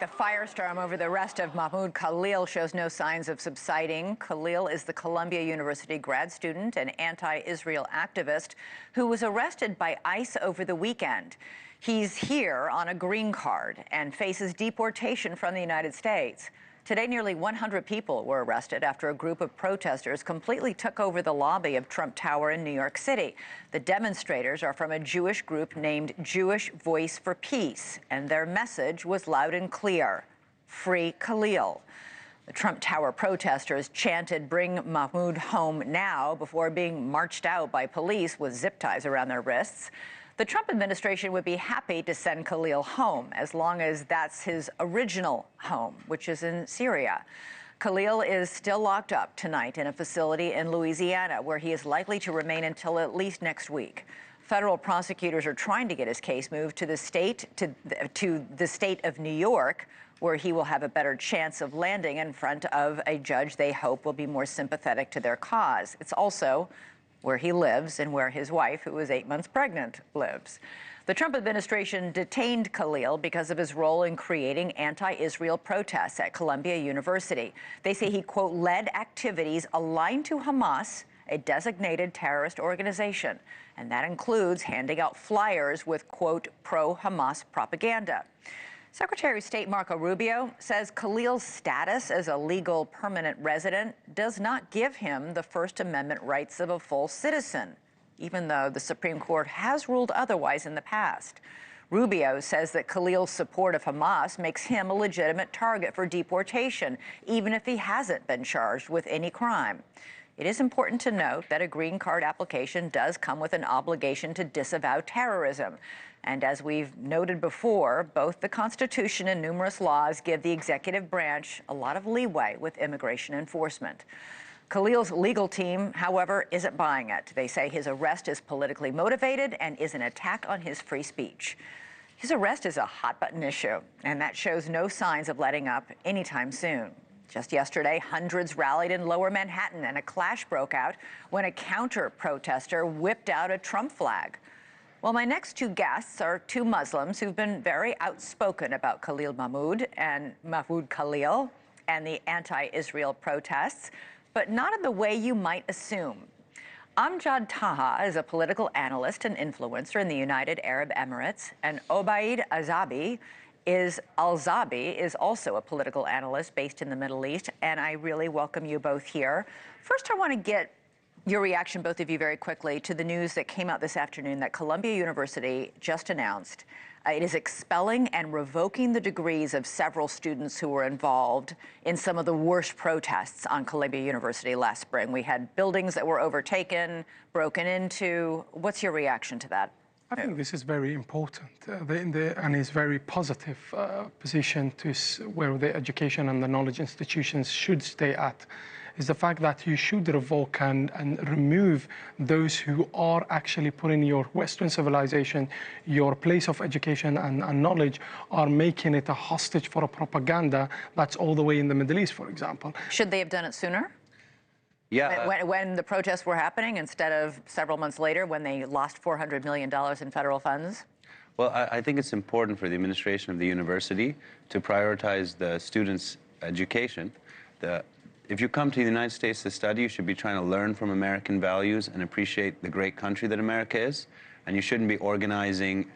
The firestorm over the arrest of Mahmoud Khalil shows no signs of subsiding. Khalil is the Columbia University grad student and anti-Israel activist who was arrested by ICE over the weekend. He's here on a green card and faces deportation from the United States. Today, nearly 100 people were arrested after a group of protesters completely took over the lobby of Trump Tower in New York City. The demonstrators are from a Jewish group named Jewish Voice for Peace, and their message was loud and clear: free Khalil. The Trump Tower protesters chanted, "Bring Mahmoud home now," before being marched out by police with zip ties around their wrists. The Trump administration would be happy to send Khalil home as long as that's his original home, which is in Syria. Khalil is still locked up tonight in a facility in Louisiana, where he is likely to remain until at least next week. Federal prosecutors are trying to get his case moved to the state of New York, where he will have a better chance of landing in front of a judge they hope will be more sympathetic to their cause. It's also where he lives and where his wife, who is 8 months pregnant, lives. The Trump administration detained Khalil because of his role in creating anti-Israel protests at Columbia University. They say he, quote, led activities aligned to Hamas, a designated terrorist organization, and that includes handing out flyers with, quote, pro-Hamas propaganda. Secretary of State Marco Rubio says Khalil's status as a legal permanent resident does not give him the First Amendment rights of a full citizen, even though the Supreme Court has ruled otherwise in the past. Rubio says that Khalil's support of Hamas makes him a legitimate target for deportation, even if he hasn't been charged with any crime. It is important to note that a green card application does come with an obligation to disavow terrorism. And as we've noted before, both the Constitution and numerous laws give the executive branch a lot of leeway with immigration enforcement. Khalil's legal team, however, isn't buying it. They say his arrest is politically motivated and is an attack on his free speech. His arrest is a hot-button issue, and that shows no signs of letting up anytime soon. Just yesterday, hundreds rallied in Lower Manhattan, and a clash broke out when a counter-protester whipped out a Trump flag. Well, my next two guests are two Muslims who've been very outspoken about Khalil Mahmoud and Mahmoud Khalil and the anti-Israel protests, but not in the way you might assume. Amjad Taha is a political analyst and influencer in the United Arab Emirates, and Obaid Alzaabi is also a political analyst based in the Middle East, and I really welcome you both here. First, I want to get your reaction, both of you, very quickly to the news that came out this afternoon that Columbia University just announced it is expelling and revoking the degrees of several students who were involved in some of the worst protests on Columbia University last spring. We had buildings that were overtaken, broken into. What's your reaction to that? I think this is very important and is very positive position to where the education and the knowledge institutions should stay at, is the fact that you should revoke and remove those who are actually putting your Western civilization, your place of education and knowledge, are making it a hostage for a propaganda that's all the way in the Middle East, for example. Should they have done it sooner? Yeah. When the protests were happening, instead of several months later when they lost $400 million in federal funds? Well, I think it's important for the administration of the university to prioritize the students' education. If you come to the United States to study, you should be trying to learn from American values and appreciate the great country that America is. And you shouldn't be organizing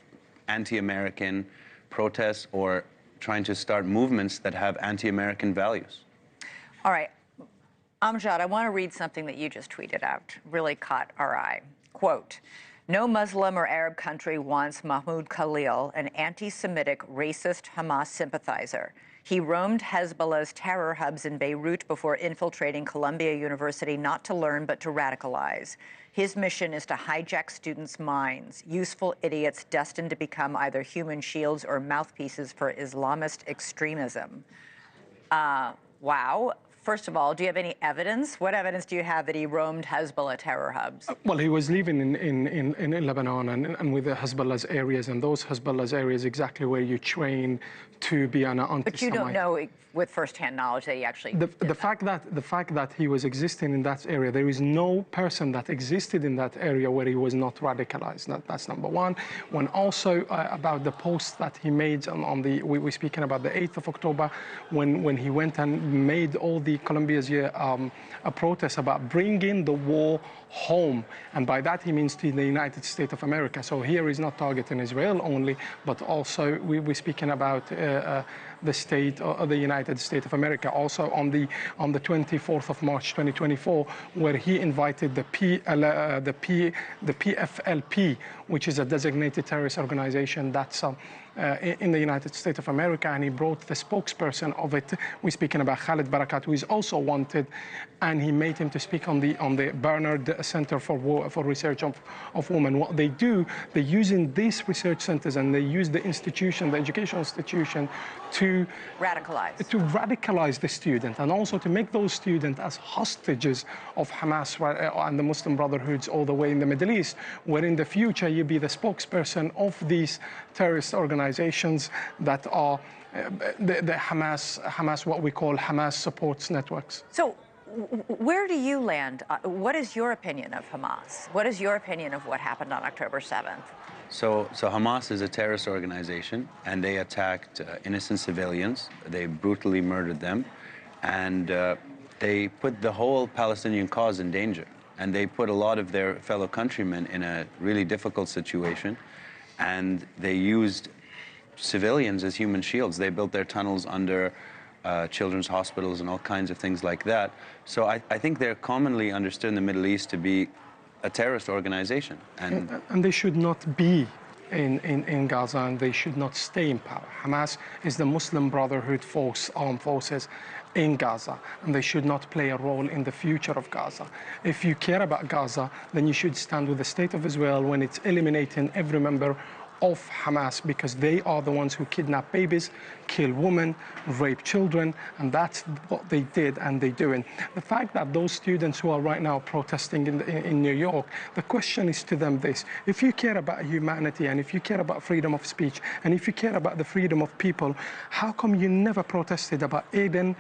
anti-American protests or trying to start movements that have anti-American values. All right. Amjad, I want to read something that you just tweeted out. Really caught our eye. Quote, "No Muslim or Arab country wants Mahmoud Khalil, an anti-Semitic, racist Hamas sympathizer. He roamed Hezbollah's terror hubs in Beirut before infiltrating Columbia University not to learn but to radicalize. His mission is to hijack students' minds, useful idiots destined to become either human shields or mouthpieces for Islamist extremism." Wow. First of all, do you have any evidence? What evidence do you have that he roamed Hezbollah terror hubs? Well, he was living in Lebanon and with the Hezbollah's areas, and those Hezbollah's areas exactly where you train to be an anti-Semite. But you don't know with first-hand knowledge that he actually did the fact that he was existing in that area, there is no person that existed in that area where he was not radicalized. That's number one. When also about the post that he made on the, we're speaking about the 8th of October, when he went and made all the Colombia's a protest about bringing the war home, and by that he means to the United States of America. So here he's not targeting Israel only, but also we're speaking about the state of the United States of America. Also on the 24th of March 2024, where he invited the PFLP, which is a designated terrorist organization that's in the United States of America, and he brought the spokesperson of it. We're speaking about Khalid Barakat, who is also wanted, and he made him to speak on the Bernard Center for Research of Women. What they do, they're using these research centers and they use the institution, the educational institution, to radicalize the student, and also to make those students as hostages of Hamas and the Muslim Brotherhoods all the way in the Middle East, where in the future you be the spokesperson of these terrorist organizations that are the Hamas, what we call Hamas supports networks. So where do you land? What is your opinion of Hamas? What is your opinion of what happened on October 7th? So Hamas is a terrorist organization, and they attacked innocent civilians. They brutally murdered them, and they put the whole Palestinian cause in danger. And they put a lot of their fellow countrymen in a really difficult situation, and they used civilians as human shields. They built their tunnels under children's hospitals and all kinds of things like that. So I think they're commonly understood in the Middle East to be a terrorist organization. And they should not be in Gaza, and they should not stay in power. Hamas is the Muslim Brotherhood armed forces in Gaza, and they should not play a role in the future of Gaza. If you care about Gaza, then you should stand with the state of Israel when it's eliminating every member of Hamas, because they are the ones who kidnap babies, kill women, rape children, and that's what they did and they're doing. The fact that those students who are right now protesting in New York, the question is to them this: if you care about humanity, and if you care about freedom of speech, and if you care about the freedom of people, how come you never protested about Aiden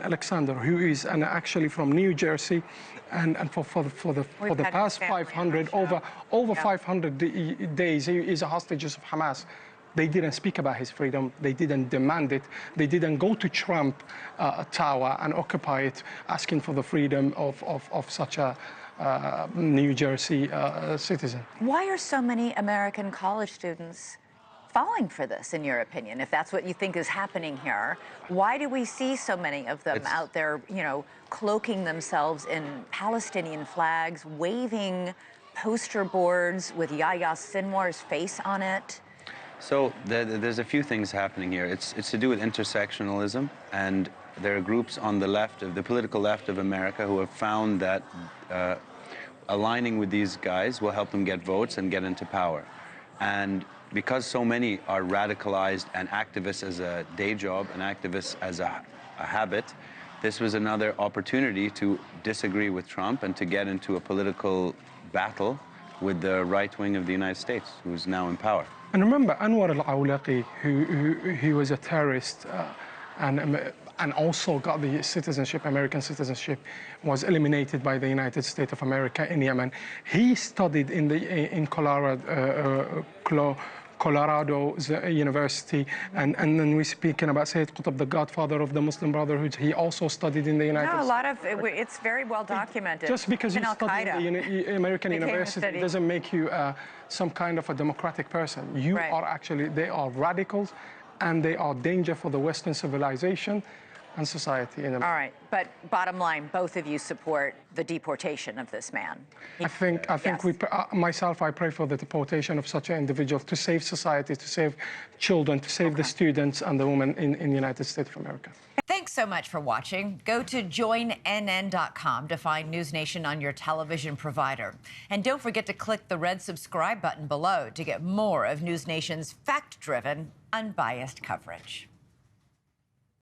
Alexander, who is actually from New Jersey, and for the past 500 over 500 days he is a hostage of Hamas? They didn't speak about his freedom. They didn't demand it. They didn't go to Trump Tower and occupy it, asking for the freedom of such a New Jersey citizen. Why are so many American college students falling for this, in your opinion? If that's what you think is happening here, why do we see so many of them out there, cloaking themselves in Palestinian flags, waving poster boards with Yahya Sinwar's face on it? So there's a few things happening here. It's to do with intersectionalism, and there are groups on the left, of the political left of America, who have found that aligning with these guys will help them get votes and get into power. And because so many are radicalized and activists as a day job and activists as a habit, this was another opportunity to disagree with Trump and to get into a political battle with the right wing of the United States, who's now in power. And remember Anwar al-Awlaqi, who was a terrorist and also got the citizenship, American citizenship, was eliminated by the United States of America in Yemen. He studied in Colorado University, and then we're speaking about Sayyid Qutb, the godfather of the Muslim Brotherhood. He also studied in the United States. No, a lot of it's very well documented. Just because you study in the American university doesn't make you some kind of a democratic person. You are actually, they are radicals, and they are danger for the Western civilization and society in America. All right, but bottom line, both of you support the deportation of this man. I think myself, I pray for the deportation of such an individual to save society, to save children, to save the students and the women in the United States of America. Thanks so much for watching. Go to joinnn.com to find NewsNation on your television provider. And don't forget to click the red subscribe button below to get more of NewsNation's fact-driven, unbiased coverage.